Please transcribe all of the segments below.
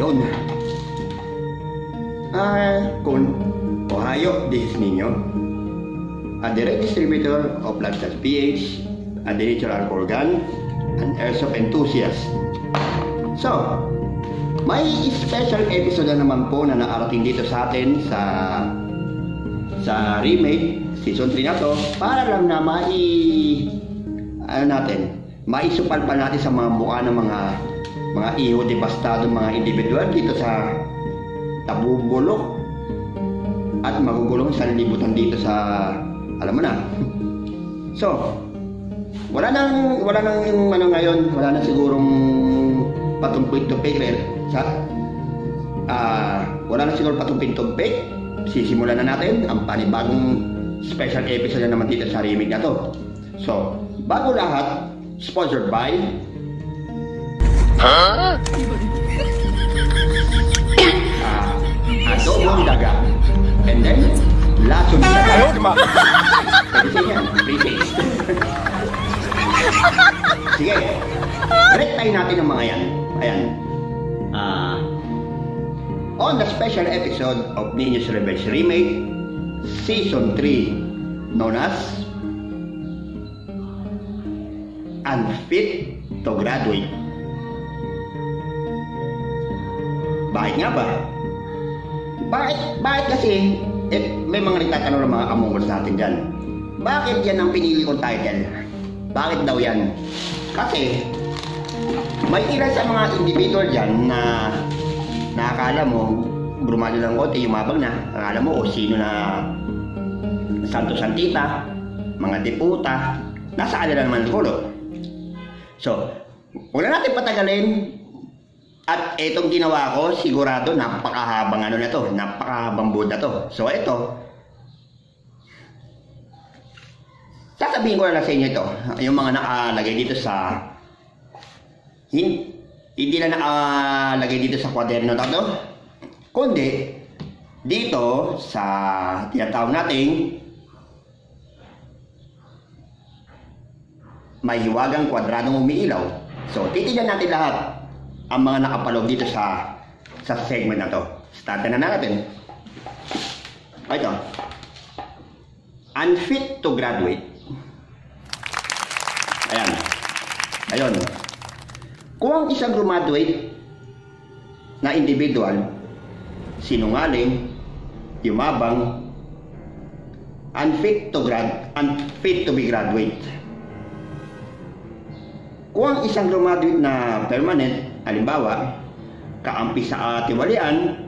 Yun. Kung Ohio, this is Nino, a direct distributor of Lifestyle PH, a natural organ, an airsoft enthusiast. So, may special episode na naman po na naarating dito sa atin sa remake season 3 na to, para lang na maisupal pa natin sa mga mukha ng mga iho debastado, mga individual dito sa tabubulok at magugulong sa libutan dito sa, alam mo na. So, wala nang ngayon, wala na sigurong patumpik-tumpik wala na siguro patumpik-tumpik. Sisimulan na natin ang panibagong special episode na naman dito sa remake na to. So, bago lahat, sponsored by Adobong Daga, and then Lason Daga. Sige, pre-taste. Sige, break tayo natin ang mga yan. Ayan. On the special episode of Ninja's Revenge Remake Season 3, known as Unfit to Graduate. Bakit nga ba? Bakit kasi may mga nagtatanong ng mga amongers natin dyan. Bakit yan ang pinili kong title? Bakit daw yan? Kasi may ilan sa mga individual dyan na nakakala mo brumado lang konti, yumabang na. Akala mo sino na santo-santita, mga deputa, nasa kanila naman kulo. So, huwag na natin patagalin. At itong ginawa ko, sigurado napakahabang napakahabang buod na to. So ito, sasabihin ko na sa inyo ito, yung mga nakalagay dito sa, hindi na nakalagay dito sa kwaderno na to, kundi dito sa tinatawag nating may hiwagang kwadradong umiilaw. So titignan natin lahat ang mga nakapaloob dito sa segment na to. Startan na natin. Ito. Unfit to graduate. Ayan. Ayun. Kung ang isang graduate na individual, sinungaling, yumabang, unfit to be graduate. Kung ang isang graduate na permanent, halimbawa, kaampi sa tiwalian,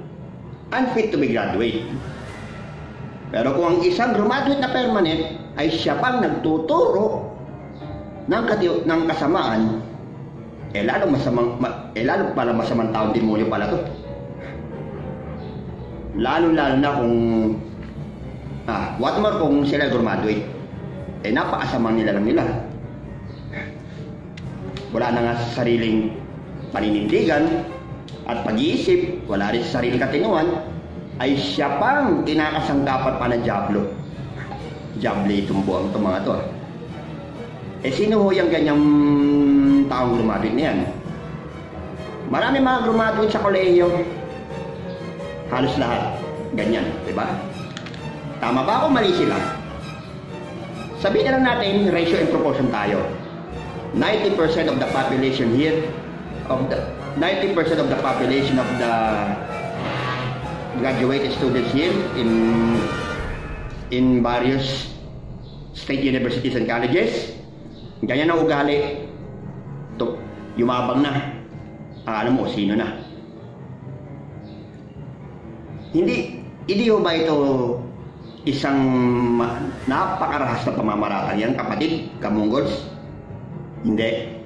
unfit to be graduate. Pero kung ang isang graduate na permanent ay siya pang nagtuturo ng kasamaan, lalo pala masamang taong demonyo pala to. Lalo na kung what more kung sila graduate, napakasamang nila lang nila. Wala na nga sa sariling paninindigan at pag-iisip, wala rin sa sariling katinuan, ay siya pang kinakasangkapan pa ng Diablo. Diablo itong buwang itong mga to. Sino ho yung ganyang taong graduate na yan? Marami mga graduate sa kolehiyo. Halos lahat. Ganyan, di ba? Tama ba ako? Mali sila. Sabihin na lang natin, ratio and proportion tayo. 90% of the population here, 90% of the population of the graduated students here in various state universities and colleges, ganyan ang ugali. Yumabang na. Alam mo sino na. Hindi ho ba ito isang napakarahas na pamamaratan yan, kapatid, kamunggos? Hindi.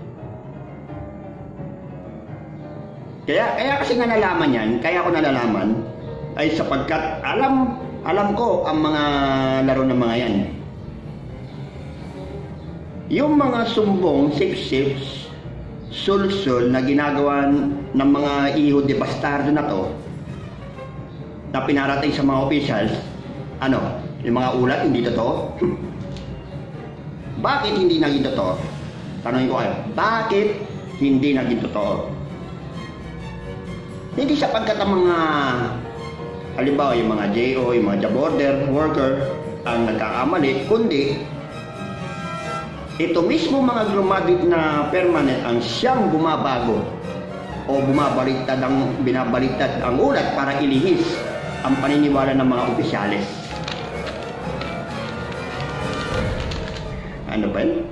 Kaya kasi nalalaman yan, kaya ako nalalaman, ay sapagkat alam ko ang mga laro ng mga yan. Yung mga sumbong, sip-sip, sul-sul na ginagawa ng mga iho de bastardo na to, na pinarating sa mga officials, yung mga ulat, hindi totoo? Bakit hindi naging totoo? Tanongin ko kayo, bakit hindi naging totoo? Hindi sapagkat ang mga, halimbawa yung mga JO, yung mga job order worker ang nagkakamali, kundi ito mismo mga graduate na permanent ang siyang bumabago o binabaliktad ang ulat para ilihis ang paniniwala ng mga opisyales. Ano ba yun?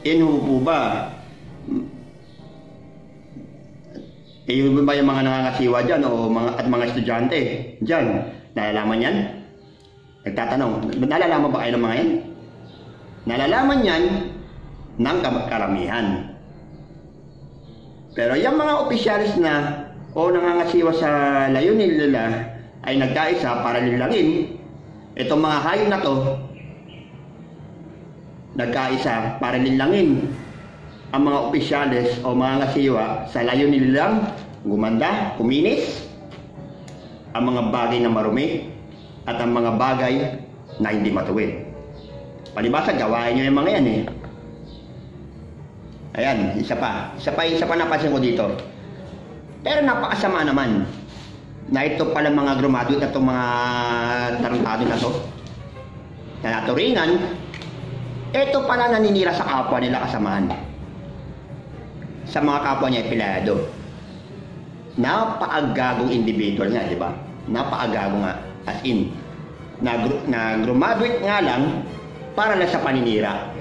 Yun po ba? Yun ba yung mga nangangasiwa dyan o mga estudyante dyan? Nalalaman yan? Nagtatanong, nalalaman ba kayo ng mga yan? Nalalaman yan ng karamihan. Pero yung mga opisyalis na o nangangasiwa sa layunin nila ay nagkaisa para linlangin itong mga hayop na to, nagkaisa para linlangin ang mga opisyalis o mga ngasiwa sa layunin nilang gumanda, kuminis ang mga bagay na marumi at ang mga bagay na hindi matuwid. Palibasa, gawain nyo yung mga yan eh. Ayan, isa pa napansin ko dito. Pero napakasama naman na ito pala mga graduate na itong mga tarantado na to, na naturingan, ito pala naninira sa kapwa nila kasamaan. Sa mga kapwa niya empleyado. Napakagagong individual nga, di ba? Napakagago nga. As in, nag-graduate nga lang para lang sa paninira.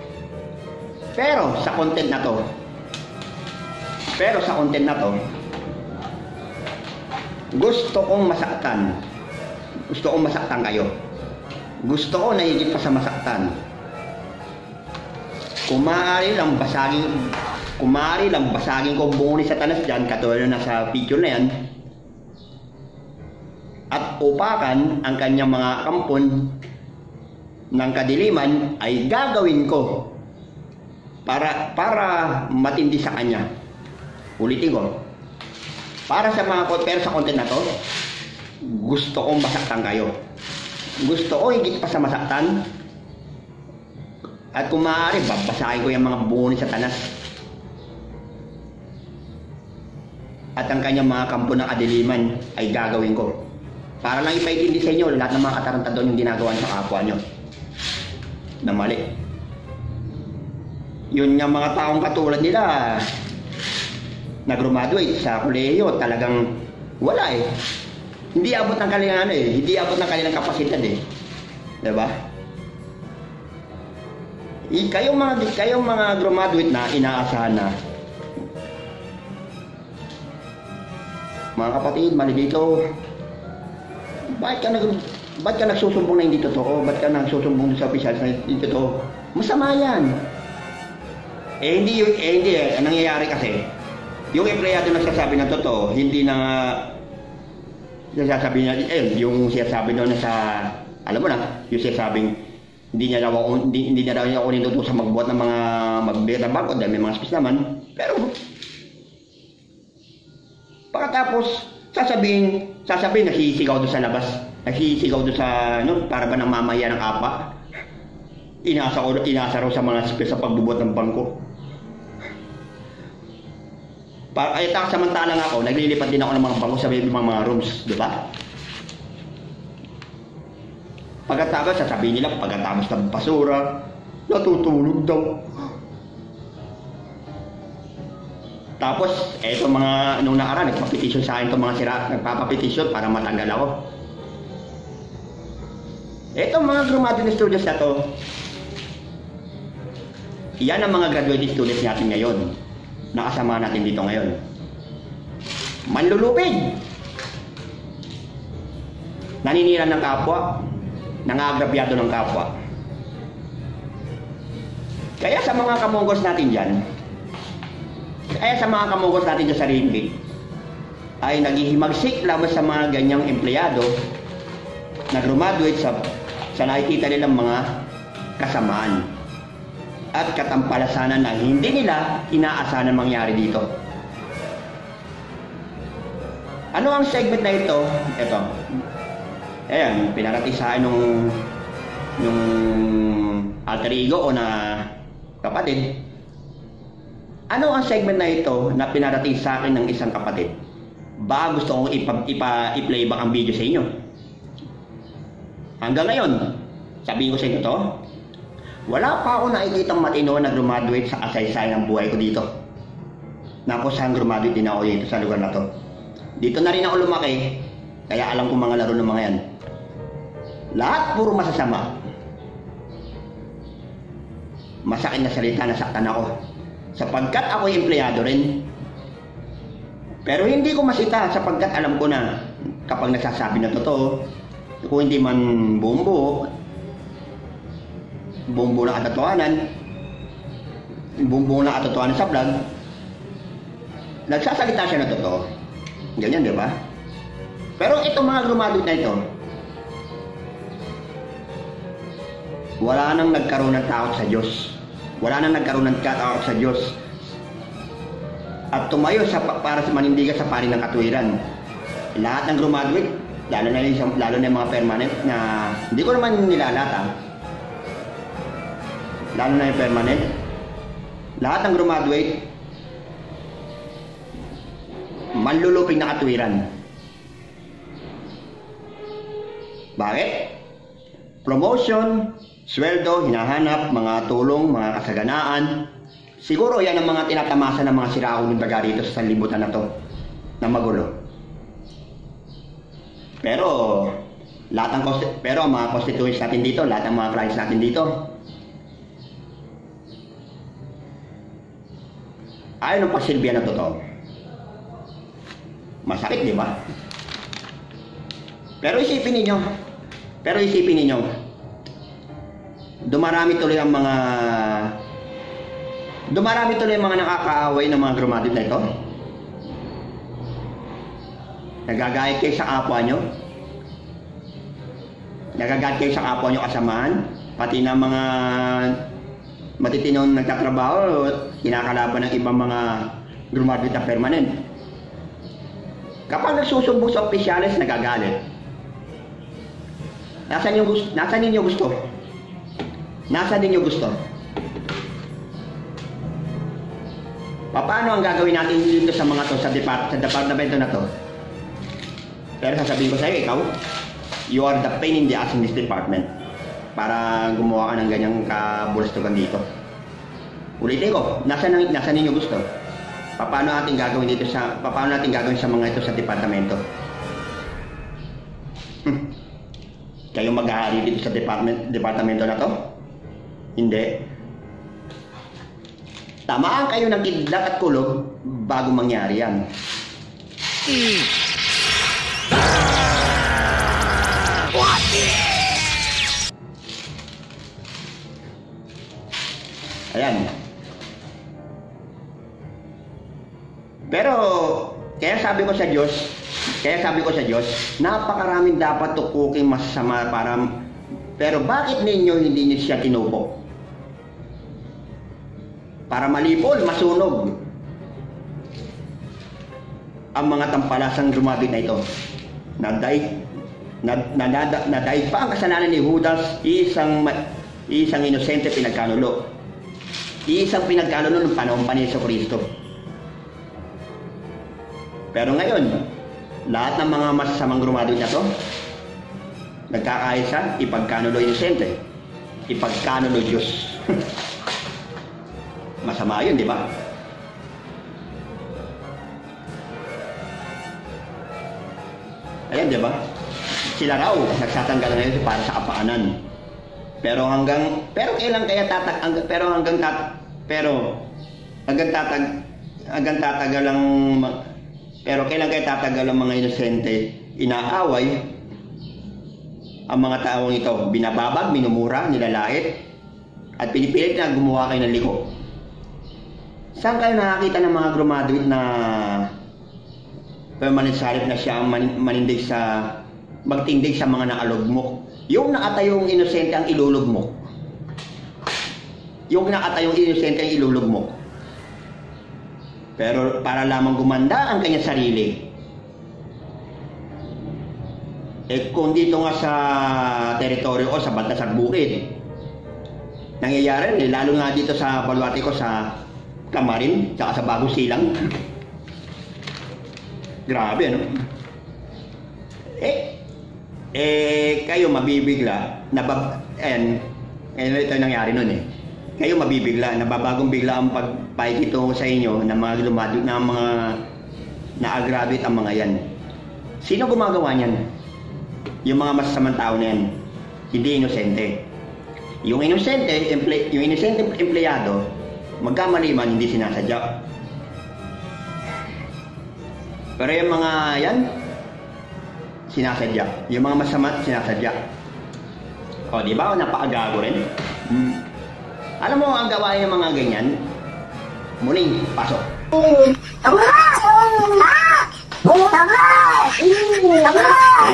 Pero sa content na to, gusto kong masaktan. Gusto kong masaktan kayo. Gusto ko na higit pa sa masaktan. Kumari lang basagin ko buong ni Satanas dyan, katulad na sa picture na yan, at upakan ang kanyang mga kampon ng kadiliman ay gagawin ko para matindi sa kanya. Ulitin ko, para sa mga pero sa content na to, gusto kong masaktan kayo. Gusto ko higit pa sa masaktan. At kung maaari, babasahin ko yung mga bungo ni Satanas at ang kanyang mga kampo ng kadiliman ay gagawin ko para lang ipaintindi sa inyo lahat ng mga katarantadon yung ginagawa sa kapwa nyo na mali. Yun nga mga taong katulad nila na graduate sa kolehiyo, talagang wala eh. Hindi abot ng kanilang hindi abot ng kanilang kapasidad eh. Diba? Kayong mga graduate na inaasahan na, mga kapatid, mali dito. Bakit ka nagsusumbong na hindi totoo? Bakit ka nagsusumbong sa opisyal na hindi totoo? Masama yan. Hindi. Ang nangyayari kasi, yung empleyado nagsasabi ng totoo, hindi na sasabi niya, yung siyasabi doon sa, alam mo na, yung siyasabing, hindi niya daw ako niluto sa magbuhat ng mga magbira ng bangko dahil may mga space naman. Pero pagkatapos sasabihin nasisigaw doon sa labas, nasisigaw doon sa para ba nang mamaya ng apa. Inasa raw sa mga space sa pagbubuhat ng bangko. Ay samantalang ako, naglilipat din ako ng mga bangko sa mga rooms, di ba? Pagkatapos, sasabihin nila, pagkatapos ng basura, natutulog daw. Tapos, eto mga, nung nakaraan, nagpapetisyon sa akin itong mga sira, nagpapapetisyon para matanggal ako. Eto mga graduate students na to, yan ang mga graduate students natin ngayon, nakasama natin dito ngayon. Manlulupig! Naninira ng kapwa, nangagrabyado ng kapwa. Kaya sa mga kamunggos natin dyan, sa ringgit, ay naghihimagsik lamang sa mga ganyang empleyado na graduate sa nakikita nilang mga kasamaan at katampalasanan na hindi nila inaasahan na mangyari dito. Ano ang segment na ito? Ito. Ayan, pinarating sa akin nung alter ego o na kapatid. Ano ang segment na ito na pinarating sa akin ng isang kapatid? Ba gusto kong i-playback ang video sa inyo? Hanggang ngayon, sabihin ko sa inyo to, wala pa ako nakikitang matino na graduate sa kasaysayan ng buhay ko dito. Na kung saan graduate din ako dito sa lugar na to. Dito na rin ako lumaki, kaya alam ko mga laro ng mga yan. Lahat puro masasama. Masakit na salita, nasaktan ako. Sapagkat ako'y empleyado rin. Pero hindi ko masita sapagkat alam ko na kapag nagsasabi na totoo, kung hindi man buong buo na katotohanan, buong na katotohanan sa vlog, nagsasalita siya na totoo. Ganyan, di ba? Pero itong mga graduate na ito, wala nang nagkaroon ng takot sa Diyos. Wala nang nagkaroon ng takot sa Diyos. At tumayo para manindigan sa panig ng katuwiran. Lahat ng graduate, lalo na yung mga permanent na hindi ko naman nilalata. Lalo na yung permanent. Lahat ng graduate, manluluping na katuwiran. Bakit? Promotion, sweldo, hinahanap, mga tulong, mga kasaganaan. Siguro yan ang mga tinatamasa ng mga siraong baga rito sa sanlibutan na to, na magulo. Pero ang mga constituents natin dito, lahat ng mga clients natin dito, ayaw ng pasilbihan na totoo. Masakit, di ba? Pero isipin ninyo, dumarami tuloy ang mga nakakaaway ng mga graduate na ito. Nagagayat kayo sa kapwa nyo. Nagagayat kayo sa kapwa nyo kasamahan. Pati na mga matitinong nagtatrabaho, kinakalaban ng ibang mga graduate na permanent. Kapag nagsusumbong sa opisyalis, nagagalit. Nasaan ninyo gusto? Nasaan ninyo gusto? Paano ang gagawin natin dito sa mga to, sa departamento na to? Pero sasabihin ko sa iyo, ikaw, you are the pain in the ass in this department. Para gumawa ka ng ganyang kabulastugan dito. Ulitin ko, nasaan ninyo gusto? Paano natin gagawin sa mga ito sa departamento? Kayo mag-ahari dito sa departamento na to? Hindi. Tamaan kayo ng kidlat at kulog bago mangyari yan. Ayan. Pero, kaya sabi ko sa Diyos, napakaraming dapat tukuking masasama pero bakit hindi niyo siya tinupo? Para malipol, masunog ang mga tampalasang graduate na ito. Nadaig pa ang kasalanan ni Judas, isang inosente pinagkanulo. Isang pinagkanulo ng panahon pa ni Jesucristo. Pero ngayon, lahat ng mga masasamang graduate na to, nagkakaisa, ipagkanulo inosente, ipagkanulo Diyos. Masama yun, di ba? Ayan, di ba? Sila raw, nagsatanggal ngayon para sa kapaanan. Pero hanggang kailan kaya tatagal ang mga inosente, inaaway ang mga taong ito, binababag, minumura, nilalait, at pinipilit na gumawa kayo ng liko. Saan kayo nakakita ng mga graduate na permanent salary na siya ang magtindig sa mga nakalugmok? Yung nakatayong inosente ang ilulugmok. Pero para lamang gumanda ang kanyang sarili. Kung dito nga sa teritoryo ko, sa Batas at Bukid, nangyayari, lalo nga dito sa Baluarte ko sa Kamarin, tsaka sa Bagong Silang. Grabe, ano? Kayo mabibigla, ito yung nangyari nun eh. Kayo mabibigla, nababagong bigla ang pagpahikito sa inyo ng mga lumadog na mga na-aggravate ang mga yan. Sino gumagawa niyan? Yung mga masasamang tao na yan. Hindi inosente. Yung inosente empleyado, magkamali man, hindi sinasadya. Pero yung mga yan, sinasadya. Yung mga masama, sinasadya. O, di ba? Napakagago rin. Alam mo, ang gawain ng mga ganyan, muling, pasok.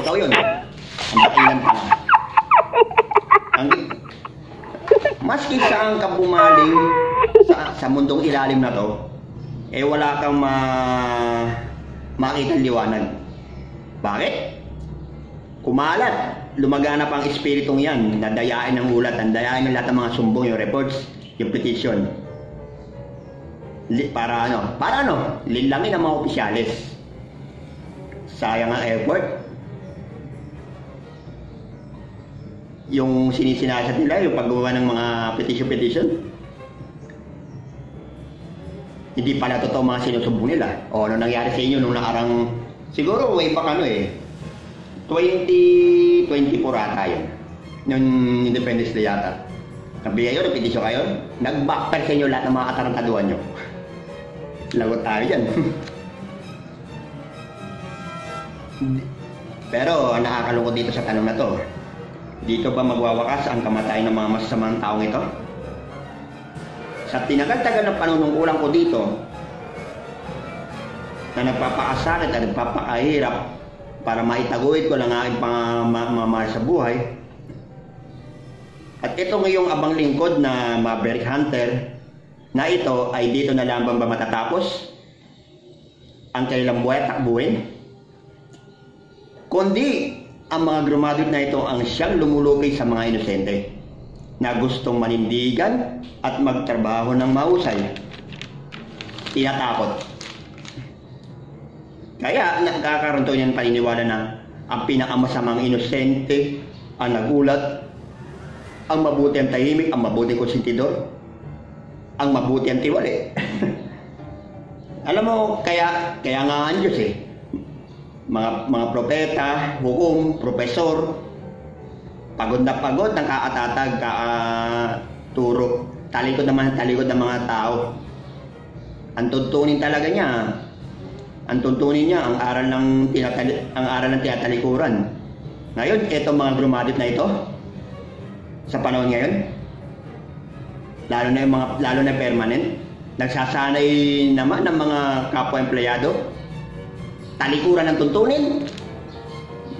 Ikaw yun. Ang dakilan pa nga. Maski saan ka pumaling sa mundong ilalim na to, wala kang makita liwanag. Bakit? Kumalat. Lumaganap ang espiritong yan, nadayain ng ulat, nadayain ng lahat ng mga sumbong, yung reports, yung petition. Para ano? Linlangin ang mga opisyalis. Sayang ang effort. Yung sinisinasat nila, yung paggawa ng mga petition. Hindi pala totoo mga sinusumbong nila. O ano nangyari sa inyo nung nakarang, siguro way back 2024 ata yun. Yung Independence Day yata. Nabigay yun, repetisyon kayo. Nag-backpack sa inyo lahat ng mga katarantaduan nyo. Lagot tayo dyan. Pero nakakalungkot dito sa tanong na to. Dito ba magwawakas ang kamatayan ng mga masasamang taong ito? Sa tinagal-tagal na panunungkulan ko dito, na nagpapakasakit at nagpapakahirap para maitaguyod ko lang aking pamamahal sa buhay. At ito ngayong abang lingkod na Maverick Hunter, na ito ay dito na lamang ba matatapos ang kanilang buhay at takbuhin? Kundi ang mga graduate na ito ang siyang lumulukay sa mga inosente na gustong manindigan at magtrabaho ng mahusay. Tinatakot. Kaya nakakaroon to niyan paniniwala na ang pinakamasamang inosente ang nagulat, ang mabuti ang tahimik, ang mabuti ang konsentidor, ang mabuti ang tiwali. Alam mo, kaya nga ang Diyos mga propeta, hukom, profesor, pagod na pagod, nakaatatag, turo, talikod ng mga tao. Ang tuntunin talaga niya, ang aral ng tinatalikuran. Ngayon, itong mga grumadit na ito, sa panahon ngayon, lalo na permanent, nagsasanay naman ng mga kapwa-empleyado, talikuran ng tuntunin,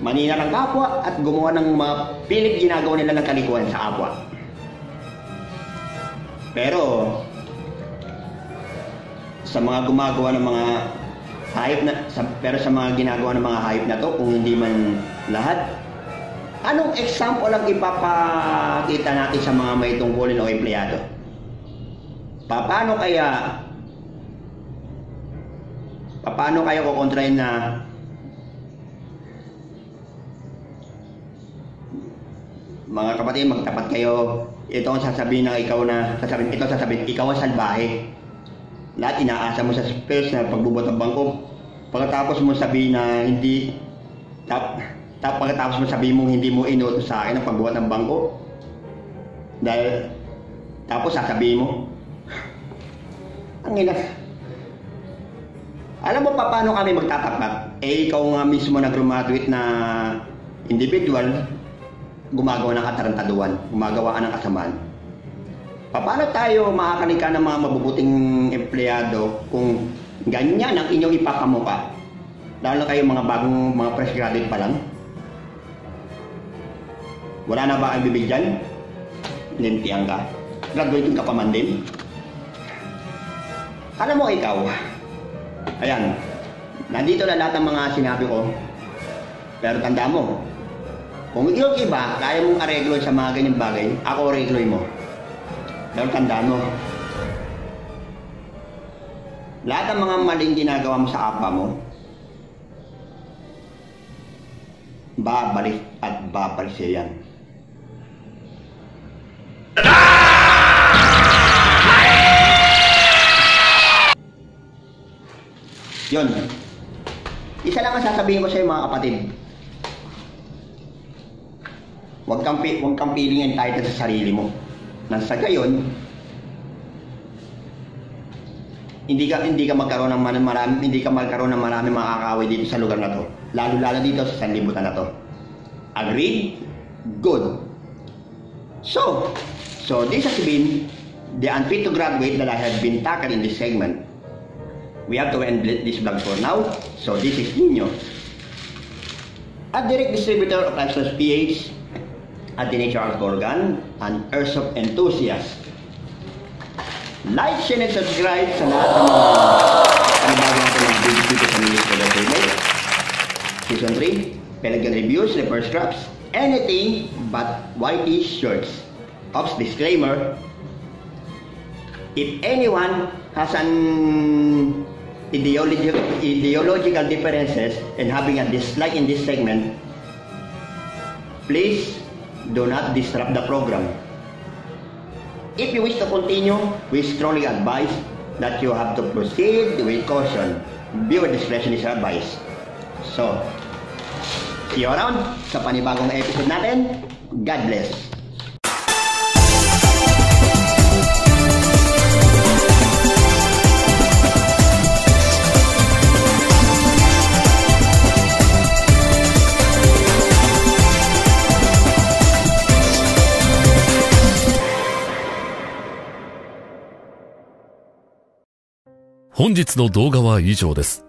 manina ng kapwa, at gumawa ng mga pilit ginagawa nila ng kalikuan sa kapwa. Pero, sa mga gumagawa ng mga hayop na, sa mga ginagawa ng mga hayop na to, kung hindi man lahat, anong example ang ipapakita natin sa mga may tungkulin o empleyado? Paano kaya kukontrahin na mga kapatid, magtapat kayo, ito ang sasabihin ikaw ang salbahe. Lahat inaasa mo sa space na pagbubot ng bangko. Pagkatapos mo sabihin na pagkatapos mo sabihin mo hindi mo inutos sa akin ang pagbuhat ng bangko. Dahil tapos sasabihin mo, ang ina. Alam mo pa paano kami magtatapat? Ikaw nga mismo na graduate na individual, gumagawa ng katarantaduan, gumagawa ka ng kasamaan. Paano tayo makakanika ng mga mabubuting empleyado kung ganyan ang inyong ipapamuka? Lalo kayo mga fresh graduate pa lang. Wala na ba ang bibig dyan? Lintiang ka. Graduating ka pa man din. Alam mo ikaw, ayan, nandito na lahat ng mga sinabi ko. Pero tanda mo, kung yung iba, kaya mong areglo sa mga ganyang bagay, ako aregloy mo. Pero tandaan mo, Lahat ng mga maling ginagawa mo sa apa mo, babalik at babalik siya yan. Yun. Isa lang ang sasabihin ko sa iyo mga kapatid. Huwag kang feeling entitled sa sarili mo. Nang sa gayon, hindi ka magkaroon ng maraming makakaway dito sa lugar na to. Lalo dito sa sanlibutan na to. Agreed? Good. So this has been the unfit to graduate that I have been tackled in this segment. We have to end this vlog for now. So this is Nino, a direct distributor of Exos PH, a teenager organ, an airsoft enthusiast. Like, share, and subscribe sa lahat ng mga panibagong natin ng video dito sa News for the Table. Season 3, Pelican Reviews, Reverse Scraps, anything but whitey shirts. Ops, disclaimer, if anyone has an ideological differences and having a dislike in this segment, please do not disrupt the program. If you wish to continue, we strongly advise that you have to proceed with caution. Viewer discretion is advised. So, see you around sa panibagong episode natin. God bless.本日の動画は以上です。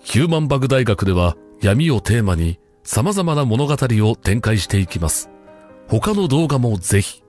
ヒューマンバグ大学では闇をテーマに様々な物語を展開していきます。他の動画もぜひ。